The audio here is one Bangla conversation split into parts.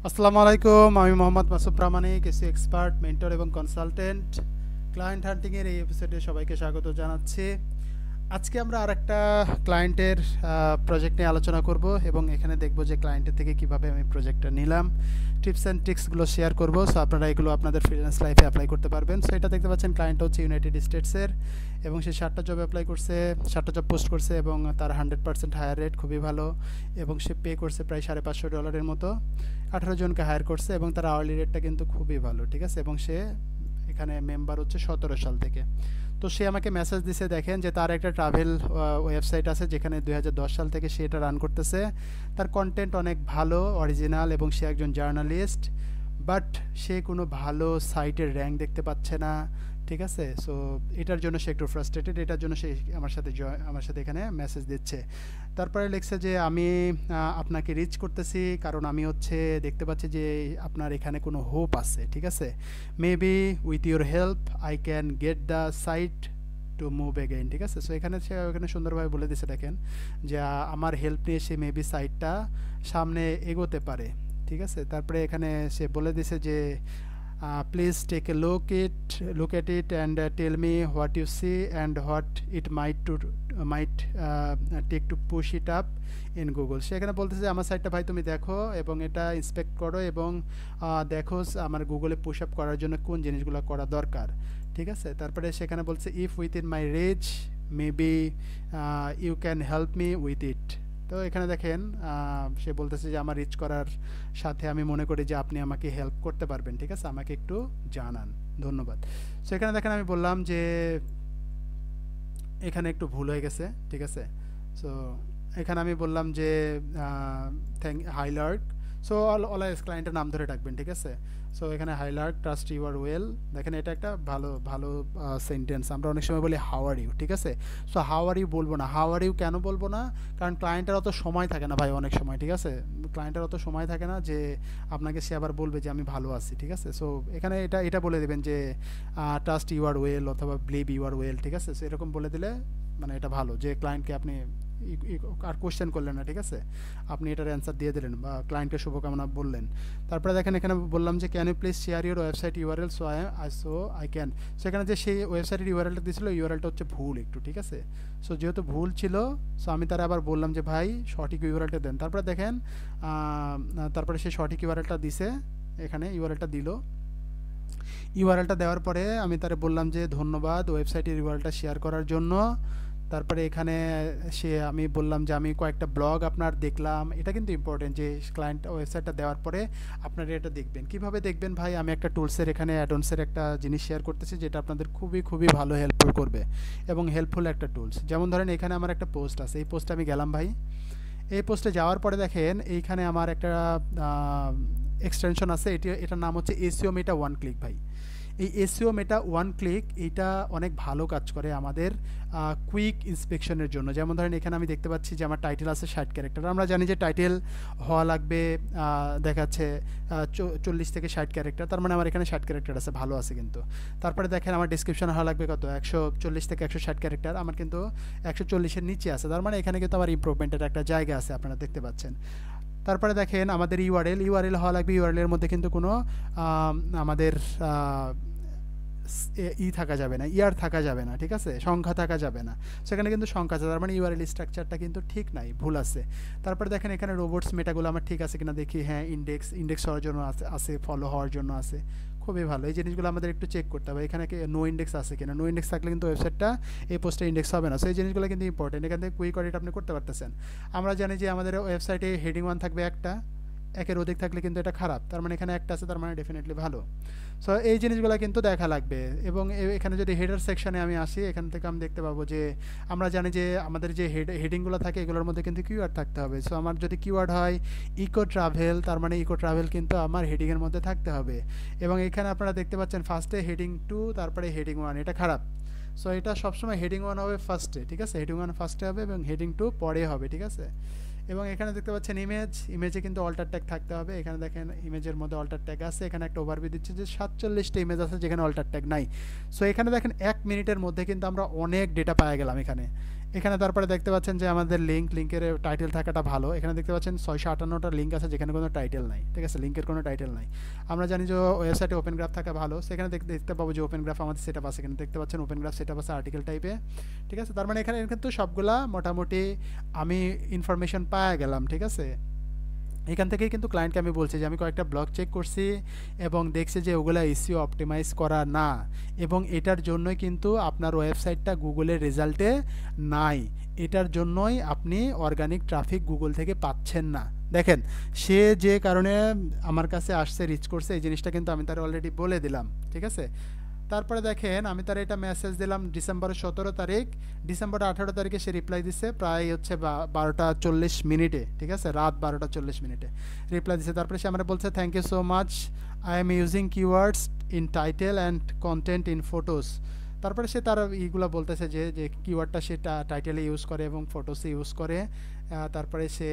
আসসালামু আলাইকুম, আমি মোহাম্মদ মাসুদ প্রামাণিক, এসি এক্সপার্ট, মেন্টর এবং কনসালটেন্ট। ক্লায়েন্ট হান্টিংয়ের এই এপিসোডে সবাইকে স্বাগত জানাচ্ছি। আজকে আমরা আরেকটা ক্লায়েন্টের প্রজেক্ট নিয়ে আলোচনা করব এবং এখানে দেখব যে ক্লায়েন্টের থেকে কিভাবে আমি প্রজেক্টটা নিলাম, টিপস অ্যান্ড ট্রিক্সগুলো শেয়ার করব। সো আপনারা এগুলো আপনাদের ফ্রিল্যান্স লাইফে অ্যাপ্লাই করতে পারবেন। সো এটা দেখতে পাচ্ছেন, ক্লায়েন্ট হচ্ছে ইউনাইটেড স্টেটসের এবং সে 7টা জব অ্যাপ্লাই করছে, 7টা জব পোস্ট করছে এবং তার 100% হায়ার রেট, খুবই ভালো। এবং সে পে করছে প্রায় $550 মতো, 18 জনকে হায়ার করছে এবং তার আওয়ারলি রেটটা কিন্তু খুবই ভালো, ঠিক আছে। এবং সে এখানে মেম্বার হচ্ছে 17 সাল থেকে। তো সে আমাকে মেসেজ দিছে, দেখেন যে তার একটা ট্রাভেল ওয়েবসাইট আছে যেখানে 2010 সাল থেকে সে এটা রান করতেছে। তার কন্টেন্ট অনেক ভালো, অরিজিনাল এবং সে একজন জার্নালিস্ট, বাট সে কোনো ভালো সাইটের র্যাঙ্ক দেখতে পাচ্ছে না, ঠিক আছে। সো এটার জন্য সে একটু ফ্রাস্ট্রেটেড, এটার জন্য সে আমার সাথে এখানে মেসেজ দিচ্ছে। তারপরে লিখছে যে আমি আপনাকে রিচ করতেছি কারণ আমি হচ্ছে দেখতে পাচ্ছি যে আপনার এখানে কোনো হোপ আছে, ঠিক আছে। Maybe with your help I can get the site to move again, ঠিক আছে। সো এখানে সে সুন্দরভাবে বলে দিচ্ছে, দেখেন যে আমার হেল্প নিয়ে সে মেবি সাইটটা সামনে এগোতে পারে, ঠিক আছে। তারপরে এখানে সে বলে দিছে যে please take a look at it and tell me what you see and what it might take to push it up in Google. সেখানে বলতেছে যে আমার সাইটটা ভাই তুমি দেখো এবং এটা ইন্সপেক্ট করো এবং দেখো আমার গুগলে পুশ আপ করার জন্য কোন জিনিসগুলো করা দরকার, ঠিক আছে। তারপরে সেখানে বলছে if within my reach maybe you can help me with it. তো এখানে দেখেন সে বলতেছে যে আমার রিচ করার সাথে আমি মনে করি যে আপনি আমাকে হেল্প করতে পারবেন, ঠিক আছে, আমাকে একটু জানান, ধন্যবাদ। সো এখানে দেখেন আমি বললাম যে এখানে একটু ভুল হয়ে গেছে, ঠিক আছে। সো এখানে আমি বললাম যে হাইলার্ক, সো অলওয়েজ ক্লায়েন্টের নাম ধরে ডাকবেন, ঠিক আছে। সো এখানে হাইলার্ক ট্রাস্ট ইউ আর ওয়েল, দেখেন এটা একটা ভালো ভালো সেন্টেন্স। আমরা অনেক সময় বলি হাউ আর ইউ, ঠিক আছে। সো হাউ আর ইউ বলবো না, হাউ আর ইউ কেন বলবো না, কারণ ক্লায়েন্টের অত সময় থাকে না ভাই, অনেক সময়, ঠিক আছে। ক্লায়েন্টের অত সময় থাকে না যে আপনাকে সে আবার বলবে যে আমি ভালো আছি, ঠিক আছে। সো এখানে এটা বলে দেবেন যে ট্রাস্ট ইউ আর ওয়েল অথবা বিলিভ ইউ আর ওয়েল, ঠিক আছে। সো এরকম বলে দিলে মানে এটা ভালো যে ক্লায়েন্টকে আপনি আর কোশ্চেন করলেন না, ঠিক আছে, আপনি এটার অ্যান্সার দিয়ে দিলেন বা ক্লায়েন্টকে শুভকামনা বললেন। তারপরে দেখেন এখানে বললাম যে can you please share your website URL so I can. সেখানে যে সেই ওয়েবসাইটের ইউআরএলটা দিয়েছিল, ইউআরএলটা হচ্ছে ভুল একটু, ঠিক আছে। সো যেহেতু ভুল ছিল, সো আমি তারা আবার বললাম যে ভাই সঠিক ইউআরএলটা দেন। তারপরে দেখেন তারপরে সে সঠিক ইউআরএলটা দিছে, এখানে ইউআরএলটা দিল। ইউআরএলটা দেওয়ার পরে আমি তারে বললাম যে ধন্যবাদ ওয়েবসাইটের ইউআরএলটা শেয়ার করার জন্য। তারপরে এখানে আমি বললাম যে আমি কয়েকটা ব্লগ আপনার দেখলাম, এটা কিন্তু ইম্পর্টেন্ট যে ক্লায়েন্ট ওয়েবসাইটটা দেওয়ার পরে আপনারা এটা দেখবেন। কিভাবে দেখবেন ভাই, আমি একটা টুলসের এখানে অ্যাডন্সের একটা জিনিস শেয়ার করতেছি যেটা আপনাদের খুবই খুবই ভালো হেল্পফুল করবে এবং হেল্পফুল একটা টুলস। যেমন ধরেন এখানে আমার একটা পোস্ট আছে, এই পোস্টে আমি গেলাম ভাই। এই পোস্টে যাওয়ার পরে দেখেন এইখানে আমার একটা এক্সটেনশন আছে, এটার নাম হচ্ছে এসইও মেটা ওয়ান ক্লিক ভাই। এই এসইও মেটা ওয়ান ক্লিক এইটা অনেক ভালো কাজ করে আমাদের কুইক ইন্সপেকশনের জন্য। যেমন ধরেন এখানে আমি দেখতে পাচ্ছি যে আমার টাইটেল আছে 60 ক্যারেক্টার। আমরা জানি যে টাইটেল হওয়া লাগবে দেখাচ্ছে 40 থেকে 60 ক্যারেক্টার, তার মানে আমার এখানে 60 ক্যারেক্টার আছে, ভালো আছে কিন্তু। তারপরে দেখেন আমার ডিসক্রিপশন হওয়া লাগবে কত, 140 থেকে 160 ক্যারেক্টার, আমার কিন্তু 140-এর নিচে আছে, তার মানে এখানে কিন্তু আমার ইমপ্রুভমেন্টের একটা জায়গা আছে, আপনারা দেখতে পাচ্ছেন। তারপরে দেখেন আমাদের ইউআরএল হওয়া লাগবে, ইউআরএলের মধ্যে কিন্তু কোনো আমাদের থাকা যাবে না, ইয়ার থাকা যাবে না, ঠিক আছে, সংখ্যা থাকা যাবে না। সেখানে কিন্তু সংখ্যা আছে, তার মানে ইউআরএল স্ট্রাকচারটা কিন্তু ঠিক নাই, ভুল আছে। তারপরে দেখেন এখানে রোবটস মেটাগুলো আমার ঠিক আছে কিনা দেখি, হ্যাঁ ইন্ডেক্স হওয়ার জন্য আছে, ফলো হওয়ার জন্য আছে, খুবই ভালো। এই জিনিসগুলো আমাদের একটু চেক করতে হবে, এখানে নো ইন্ডেক্স আছে কিনা। নো ইন্ডেক্স থাকলে কিন্তু ওয়েবসাইটটা এই পোস্টে ইন্ডেক্স হবে না। সো এই জিনিসগুলো কিন্তু ইম্পর্টেন্ট, এখান থেকে কুইক অডিট আপনি করতে পারতেছেন। আমরা জানি যে আমাদের ওয়েবসাইটে হেডিং 1 থাকবে একটা, একের অধিক থাকলে কিন্তু এটা খারাপ, তার মানে এখানে একটা আছে, তার মানে ডেফিনেটলি ভালো। সো এই জিনিসগুলো কিন্তু দেখা লাগবে। এবং এখানে যদি হেডার সেকশনে আমি আসি, এখান থেকে আমি দেখতে পাবো যে আমরা জানি যে আমাদের যে হেডিংগুলো থাকে এগুলোর মধ্যে কিন্তু কিওয়ার্ড থাকতে হবে। সো আমার যদি কিওয়ার্ড হয় ইকো ট্রাভেল, তার মানে ইকো ট্রাভেল কিন্তু আমার হেডিংয়ের মধ্যে থাকতে হবে। এবং এখানে আপনারা দেখতে পাচ্ছেন ফার্স্টে হেডিং 2, তারপরে হেডিং 1, এটা খারাপ। সো এটা সবসময় হেডিং 1 হবে ফার্স্টে, ঠিক আছে, হেডিং 1 ফার্স্টে হবে এবং হেডিং 2 পরে হবে, ঠিক আছে। এবং এখানে দেখতে পাচ্ছেন ইমেজে কিন্তু অল্টার ট্যাগ থাকতে হবে। এখানে দেখেন ইমেজের মধ্যে অল্টার ট্যাগ আছে, এখানে একটা ওভারভিউ দিচ্ছে যে 47টা ইমেজ আছে যেখানে অল্টার ট্যাগ নাই। সো এখানে দেখেন 1 মিনিটের মধ্যে কিন্তু আমরা অনেক ডেটা পাওয়া গেলাম এখানে। এখানে তারপরে দেখতে পাচ্ছেন যে আমাদের লিঙ্কের টাইটেল থাকাটা ভালো। এখানে দেখতে পাচ্ছেন 658টা লিঙ্ক আছে যেখানে কোনো টাইটেল নাই, ঠিক আছে, লিঙ্কের কোনো টাইটেল নাই। আমরা জানি যে ওয়েবসাইটে ওপেন গ্রাফ থাকা ভালো, সেখানে দেখতে পাবো যে ওপেন গ্রাফ আমাদের সেটআপ আছে, এখানে দেখতে পাচ্ছেন ওপেন গ্রাফ সেটআপ আছে আর্টিকেল টাইপে, ঠিক আছে। তার মানে এখানে কিন্তু সবগুলা মোটামুটি আমি ইনফরমেশন পাওয়া গেলাম, ঠিক আছে। এখান থেকেই কিন্তু ক্লায়েন্টকে আমি বলছি যে আমি কয়েকটা ব্লগ চেক করছি এবং দেখছি যে ওগুলা এসইও অপটিমাইজ করা না, এবং এটার জন্যই কিন্তু আপনার ওয়েবসাইটটা গুগলের রেজাল্টে নাই, এটার জন্যই আপনি অর্গানিক ট্রাফিক গুগল থেকে পাচ্ছেন না। দেখেন, সে যে কারণে আমার কাছে আসছে, রিচ করছে, এই জিনিসটা কিন্তু আমি তার অলরেডি বলে দিলাম, ঠিক আছে। তারপরে দেখেন আমি তার এটা মেসেজ দিলাম ডিসেম্বরের 17 তারিখ, ডিসেম্বরের 18 তারিখে সে রিপ্লাই দিচ্ছে প্রায় হচ্ছে 12টা 40 মিনিটে, ঠিক আছে, রাত 12টা 40 মিনিটে রিপ্লাই দিচ্ছে। তারপরে সে আমার বলছে thank you so much, I am using keywords in title and content in photos. তারপরে সে তার ইগুলো বলতেছে যে যে কিওয়ার্ডটা সে টাইটেলে ইউজ করে এবং ফটোসে ইউজ করে। তারপরে সে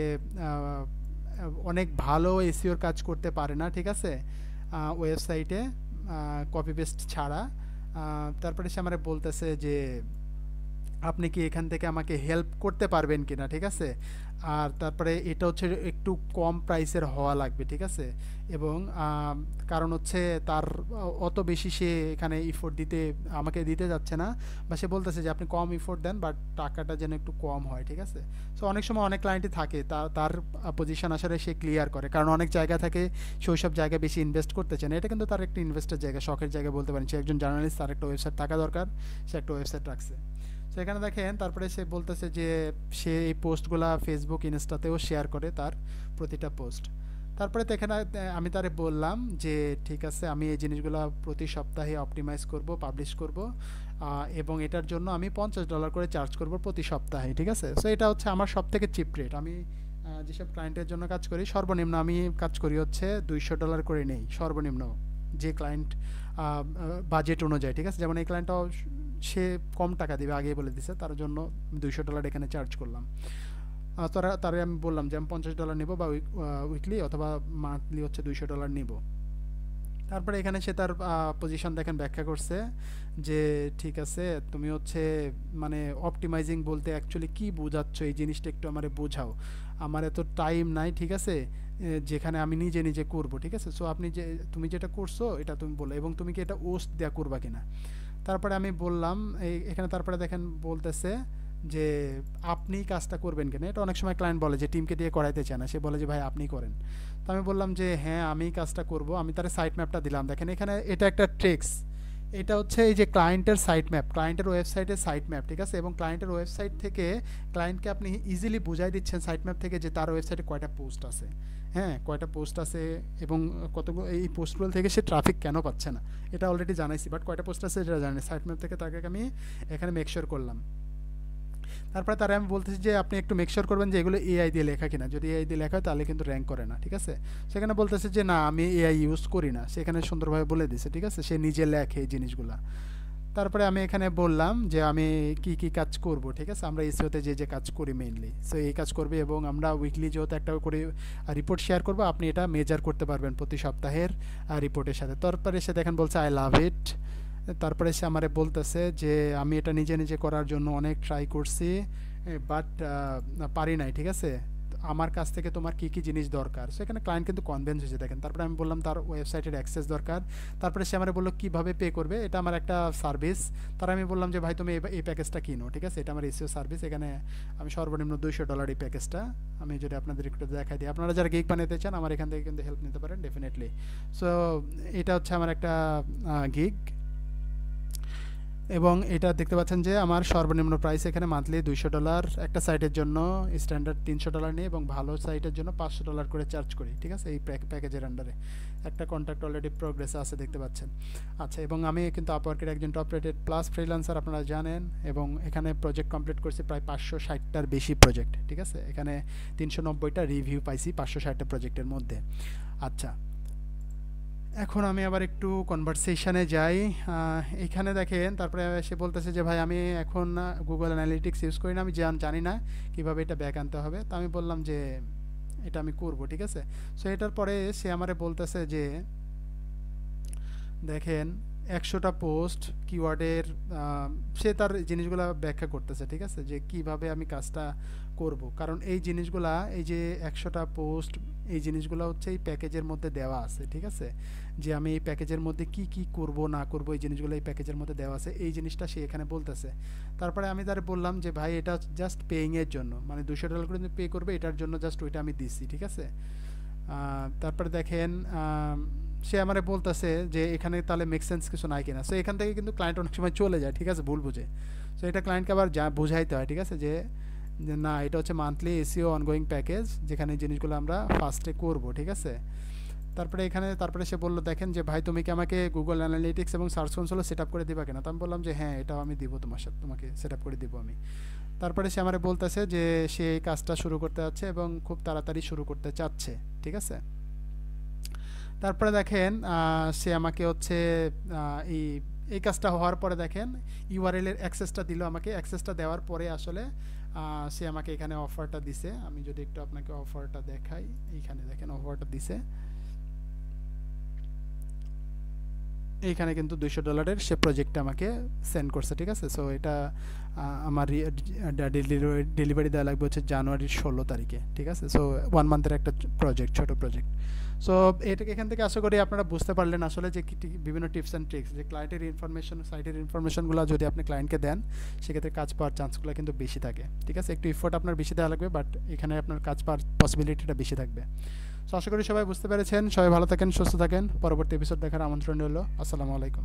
অনেক ভালো এসইওর কাজ করতে পারে না, ঠিক আছে, ওয়েবসাইটে কপি পেস্ট ছাড়া। তারপরে সে আমার বলতেছে যে আপনি কি এখান থেকে আমাকে হেল্প করতে পারবেন কিনা, ঠিক আছে। আর তারপরে এটা হচ্ছে একটু কম প্রাইসের হওয়া লাগবে, ঠিক আছে, এবং কারণ হচ্ছে তার অত বেশি সে এখানে ইফোর্ট আমাকে দিতে যাচ্ছে না, বা সে বলতেছে যে আপনি কম ইফোর্ট দেন বাট টাকাটা যেন একটু কম হয়, ঠিক আছে। সো অনেক সময় অনেক ক্লায়েন্টই থাকে তার পজিশন আসলে সে ক্লিয়ার করে, কারণ অনেক জায়গা থাকে সে ওইসব জায়গায় বেশি ইনভেস্ট করতে চায় না। এটা কিন্তু তার একটা ইনভেস্টের জায়গা, শখের জায়গা বলতে পারেন। সে একজন জার্নালিস্ট, তার একটা ওয়েবসাইট থাকা দরকার, সে একটা ওয়েবসাইট রাখছে। সেখানে দেখেন তারপরে সে বলতেছে যে সে এই পোস্টগুলা ফেসবুক ইনস্টাতেও শেয়ার করে তার প্রতিটা পোস্ট। তারপরে এখানে আমি তারে বললাম যে ঠিক আছে, আমি এই জিনিসগুলো প্রতি সপ্তাহে অপটিমাইজ করব, পাবলিশ করব, এবং এটার জন্য আমি $50 করে চার্জ করব প্রতি সপ্তাহে, ঠিক আছে। সো এটা হচ্ছে আমার সব থেকে চিপ রেট। আমি যেসব ক্লায়েন্টের জন্য কাজ করি সর্বনিম্ন আমি কাজ করি হচ্ছে $200 করে নেই সর্বনিম্ন, যে ক্লায়েন্ট বাজেট অনুযায়ী, ঠিক আছে। যেমন এই ক্লায়েন্টটাও সে কম টাকা দিবে আগেই বলে দিছে, তার জন্য $200 এখানে চার্জ করলাম। তারে আমি বললাম যে আমি $50 নেব, বা উইকলি অথবা মান্থলি হচ্ছে $200 নেব। তারপরে এখানে সে তার পজিশন দেখেন ব্যাখ্যা করছে যে ঠিক আছে, তুমি হচ্ছে মানে অপটিমাইজিং বলতে অ্যাকচুয়ালি কি বোঝাচ্ছ, এই জিনিসটা একটু আমারে বোঝাও, আমার এত টাইম নাই, ঠিক আছে, যেখানে আমি নিজে নিজে করব, ঠিক আছে। সো তুমি যেটা করছো এটা তুমি বলো, এবং তুমি কি এটা ওস্ট দেয়া করবা কিনা। তারপরে আমি বললাম এখানে, তারপরে দেখেন বলতেছে যে আপনি কাজটা করবেন কিনা। এটা অনেক সময় ক্লায়েন্ট বলে যে টিমকে দিয়ে করাইতে চায় না, সে বলে যে ভাই আপনি করেন। তো আমি বললাম যে হ্যাঁ আমি কাজটা করব। আমি তার সাইট ম্যাপটা দিলাম, দেখেন এখানে এটা একটা ট্রিক্স, এটা হচ্ছে এই যে ক্লায়েন্টের সাইট ম্যাপ, ক্লায়েন্টের ওয়েবসাইটের সাইট ম্যাপ, ঠিক আছে। এবং ক্লায়েন্টের ওয়েবসাইট থেকে ক্লায়েন্টকে আপনি ইজিলি বুঝাই দিচ্ছেন সাইট ম্যাপ থেকে যে তার ওয়েবসাইটে কয়টা পোস্ট আছে, হ্যাঁ কয়টা পোস্ট আছে, এবং কতগুলো এই পোস্টগুলো থেকে সে ট্রাফিক কেন পাচ্ছে না, এটা অলরেডি জানাইছি, বাট কয়টা পোস্ট আছে এটা জানি। সাইট ম্যাপ থেকে তাকে আমি এখানে মেকশোর করলাম। তারপরে তারা আমি বলতেছি যে আপনি একটু মেকশোর করবেন যে এগুলো এআই দিয়ে লেখা কিনা, যদি এআই দিয়ে লেখা হয় তাহলে কিন্তু র্যাঙ্ক করে না, ঠিক আছে। সেখানে বলতেছে যে না আমি এআই ইউজ করি না, সেখানে সুন্দরভাবে বলে দিছে, ঠিক আছে, সে নিজে লেখে এই জিনিসগুলা। তারপরে আমি এখানে বললাম যে আমি কি কি কাজ করব, ঠিক আছে, আমরা এসইওতে যে কাজ করি মেইনলি, সো এই কাজ করবে, এবং আমরা উইকলি যেহেতু একটা করে রিপোর্ট শেয়ার করবো, আপনি এটা মেজার করতে পারবেন প্রতি সপ্তাহের রিপোর্টের সাথে। তারপরে সে দেখেন বলছে আই লাভ ইট। তারপরে সে আমারে বলতেছে যে আমি এটা নিজে নিজে করার জন্য অনেক ট্রাই করছি, বাট পারি নাই, ঠিক আছে, আমার কাছ থেকে তোমার কী কী জিনিস দরকার। সেখানে ক্লায়েন্ট কিন্তু কনভিন্স হয়েছে দেখেন। তারপরে আমি বললাম তার ওয়েবসাইটের অ্যাক্সেস দরকার। তারপরে সে আমার বললো কীভাবে পে করবে, এটা আমার একটা সার্ভিস। তার আমি বললাম যে ভাই তুমি এই প্যাকেজটা কিনো, ঠিক আছে, এটা আমার এসইও সার্ভিস, এখানে আমি সর্বনিম্ন $200 এই প্যাকেজটা আমি যদি আপনাদের একটু দেখাই দিই, আপনারা যারা গিগ বানাতে চান আমার এখান থেকে কিন্তু হেল্প নিতে পারেন ডেফিনেটলি। সো এটা হচ্ছে আমার একটা গিগ, এবং এটা দেখতে পাচ্ছেন যে আমার সর্বনিম্ন প্রাইস এখানে মান্থলি $200, একটা সাইটের জন্য স্ট্যান্ডার্ড $300 নিই, এবং ভালো সাইটের জন্য $500 করে চার্জ করি, ঠিক আছে, এই প্যাকেজের আন্ডারে। একটা কন্ট্যাক্ট অলরেডি প্রোগ্রেসে আছে দেখতে পাচ্ছেন। আচ্ছা, এবং আমি কিন্তু আপওয়ার্কের একজন টপ রেটেড প্লাস ফ্রিল্যান্সার, আপনারা জানেন, এবং এখানে প্রজেক্ট কমপ্লিট করছি প্রায় 560টার বেশি প্রজেক্ট, ঠিক আছে, এখানে 390টা রিভিউ পাইছি 560টা প্রজেক্টের মধ্যে। আচ্ছা, এখন আমি আবার একটু কনভারসেশনে যাই। এখানে দেখেন তারপরে সে বলতেছে যে ভাই আমি এখন গুগল অ্যানালিটিক্স ইউজ করি না, আমি জানি না কীভাবে এটা ব্যাক আনতে হবে। তো আমি বললাম যে এটা আমি করব, ঠিক আছে। সো এটার পরে সে আমারে বলতেছে যে দেখেন 100টা পোস্ট কিওয়ার্ডের সে তার জিনিসগুলা ব্যাখ্যা করতেছে, ঠিক আছে, যে কিভাবে আমি কাজটা করব। কারণ এই জিনিসগুলা, এই যে 100টা পোস্ট, এই জিনিসগুলো হচ্ছে এই প্যাকেজের মধ্যে দেওয়া আছে, ঠিক আছে, যে আমি এই প্যাকেজের মধ্যে কি কি করব না করব, এই জিনিসগুলো এই প্যাকেজের মধ্যে দেওয়া আছে, এই জিনিসটা সে এখানে বলতেছে। তারপরে আমি তারে বললাম যে ভাই এটা জাস্ট পেইংয়ের জন্য, মানে $200 করে পে করবে, এটার জন্য জাস্ট ওইটা আমি দিচ্ছি, ঠিক আছে। তারপরে দেখেন সে আমারে বলতেছে যে এখানে তাহলে মেক সেন্স কিছু নাই কিনা। সো এখান থেকে কিন্তু ক্লায়েন্ট অনেক সময় চলে যায়, ঠিক আছে, ভুল বুঝে। সো এটা ক্লায়েন্টকে আবার বুঝাইতে হয়, ঠিক আছে, যে না এটা হচ্ছে মান্থলি এসিও অনগোয়িং প্যাকেজ, যেখানে এই জিনিসগুলো আমরা ফার্স্টে করব, ঠিক আছে। তারপরে সে বলল দেখেন যে ভাই তুমি কি আমাকে গুগল অ্যানালিটিক্স এবং সার্চ কনসোলও সেট আপ করে দিবা কিনা। তো আমি বললাম যে হ্যাঁ এটাও আমি দিব, তোমাকে সেট আপ করে দিব আমি। তারপরে সে আমারে বলতেছে যে সে এই কাজটা শুরু করতে যাচ্ছে এবং খুব তাড়াতাড়ি শুরু করতে চাচ্ছে, ঠিক আছে। তারপরে দেখেন সে আমাকে হচ্ছে এই এই কাজটা হওয়ার পরে দেখেন ইউআরএল এর অ্যাক্সেসটা দিল আমাকে। অ্যাক্সেসটা দেওয়ার পরে আসলে সে আমাকে এখানে অফারটা দিছে। আমি যদি একটু আপনাকে অফারটা দেখাই, এইখানে দেখেন অফারটা দিছে। এইখানে কিন্তু $200 সে প্রজেক্টটা আমাকে সেন্ড করছে, ঠিক আছে। সো এটা আমার ডেলিভারি দেওয়া লাগবে হচ্ছে জানুয়ারির 16 তারিখে, ঠিক আছে। সো 1 মান্থের একটা প্রজেক্ট, ছোট প্রজেক্ট। সো এটাকে এখান থেকে আশা করি আপনারা বুঝতে পারলেন আসলে যে বিভিন্ন টিপস অ্যান্ড ট্রিক্স, যে ক্লায়েন্টের ইনফরমেশন, সাইটের ইনফরমেশনগুলো যদি আপনি ক্লায়েন্টকে দেন সেক্ষেত্রে কাজ পাওয়ার চান্সগুলো কিন্তু বেশি থাকে, ঠিক আছে। একটু এফোর্ট আপনার বেশি দেওয়া লাগবে, বাট এখানে আপনার কাজ পাওয়ার পসিবিলিটিটা বেশি থাকবে। সো আশা করি সবাই বুঝতে পেরেছেন। সবাই ভালো থাকেন, সুস্থ থাকেন। পরবর্তী এপিসোড দেখার আমন্ত্রণ রইল। আসসালামু আলাইকুম।